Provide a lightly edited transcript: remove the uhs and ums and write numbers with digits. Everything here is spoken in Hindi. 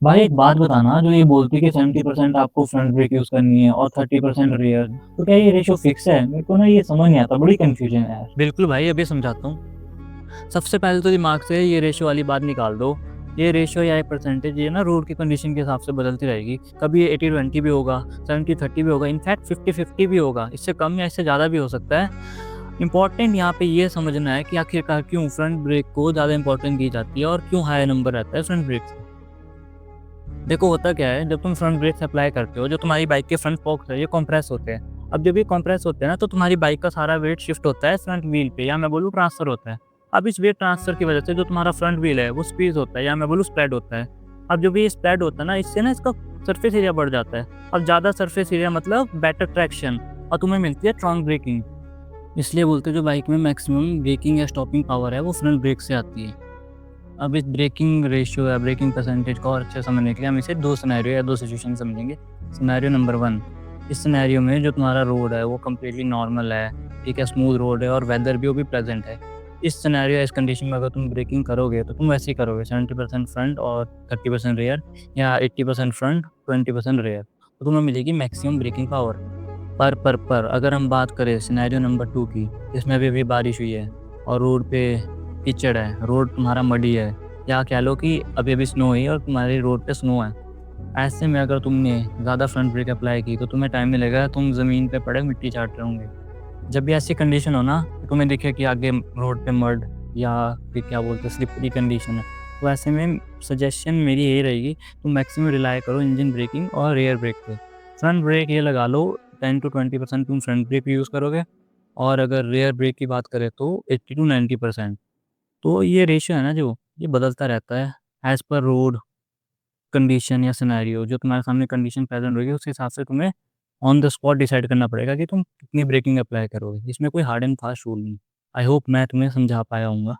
भाई एक बात बताना, जो ये बोलती है कि 70% आपको फ्रंट ब्रेक यूज़ करनी है और 30% रियर, तो क्या ये रेशियो फिक्स है? मेरे को ना ये समझ नहीं आता, बड़ी कन्फ्यूज़न है यार। बिल्कुल भाई, अभी समझाता हूँ। सबसे पहले तो दिमाग से ये रेशियो वाली बात निकाल दो। ये रेशियो या ये परसेंटेज ये ना रोड की कंडीशन के हिसाब से बदलती रहेगी। कभी ये 80-20 भी होगा, 70-30 भी होगा, इनफैक्ट 50-50 भी होगा। इससे कम या इससे ज़्यादा भी हो सकता है। इम्पोर्टेंट यहाँ पे ये समझना है कि आखिरकार क्यों फ्रंट ब्रेक को ज़्यादा इंपॉर्टेंट दी जाती है और क्यों हाई नंबर रहता है फ्रंट ब्रेक से। देखो होता क्या है, जब तुम फ्रंट ब्रेक अप्लाई करते हो, जो तुम्हारी बाइक के फ्रंट फोक्स है ये कंप्रेस होते हैं। अब जब ये कंप्रेस होते हैं ना, तो तुम्हारी बाइक का सारा वेट शिफ्ट होता है फ्रंट व्हील पे, या मैं बोलूँ ट्रांसफर होता है। अब इस वेट ट्रांसफर की वजह से जो तुम्हारा फ्रंट व्हील है वो स्क्वीज होता है, या मैं बोलूँ स्प्रेड होता है। अब जब ये स्प्रेड होता है ना, इससे ना इसका सरफेस एरिया बढ़ जाता है। अब ज़्यादा सरफेस एरिया मतलब बेटर ट्रैक्शन, और तुम्हें मिलती है स्ट्रॉन्ग ब्रेकिंग। इसलिए बोलते हैं जो बाइक में मैक्सिमम ब्रेकिंग या स्टॉपिंग पावर है वो फ्रंट ब्रेक से आती है। अब इस ब्रेकिंग रेशियो या ब्रेकिंग परसेंटेज को और अच्छे से समझने के लिए हम इसे 2 सिनेरियो या 2 सिचुएशन समझेंगे। सिनेरियो नंबर 1, इस सिनेरियो में जो तुम्हारा रोड है वो कंप्लीटली नॉर्मल है, ठीक है, स्मूथ रोड है और वेदर भी वो भी प्लेजेंट है। इस सिनेरियो या इस कंडीशन में अगर तुम ब्रेकिंग करोगे तो तुम वैसे ही करोगे, 70% फ्रंट और 30% रियर, या 80% फ्रंट, 20% रियर। तो तुम्हें मिलेगी मैक्सिमम ब्रेकिंग पावर। पर अगर हम बात करें सिनेरियो नंबर 2 की, इसमें अभी बारिश हुई है और रोड पे कीचड़ है, रोड तुम्हारा मडी है, या कह लो कि अभी-अभी स्नो हुई है और तुम्हारी रोड पे स्नो है। ऐसे में अगर तुमने ज़्यादा फ्रंट ब्रेक अप्लाई की तो तुम्हें टाइम नहीं लगेगा, तुम ज़मीन पे पड़े मिट्टी चाट रहे होंगे। जब भी ऐसी कंडीशन हो ना, कि तुम्हें दिखे कि आगे रोड पे मड या फिर क्या बोलते हैं स्लिपरी कंडीशन है, तो ऐसे में सजेशन मेरी यही रहेगी, तुम मैक्सिमम रिलाय करो इंजन ब्रेकिंग और रियर ब्रेक पे। फ्रंट ब्रेक ये लगा लो 10 टू 20% तुम फ्रंट ब्रेक यूज़ करोगे, और अगर रियर ब्रेक की बात करें तो 80 टू 90%। तो ये रेशियो है ना जो, ये बदलता रहता है एज़ पर रोड कंडीशन या सिनेरियो। जो तुम्हारे सामने कंडीशन प्रेज़ेंट होगी उस हिसाब से तुम्हें ऑन द स्पॉट डिसाइड करना पड़ेगा कि तुम कितनी ब्रेकिंग अप्लाई करोगे। इसमें कोई हार्ड एंड फास्ट रूल नहीं। आई होप मैं तुम्हें समझा पाया हूँगा।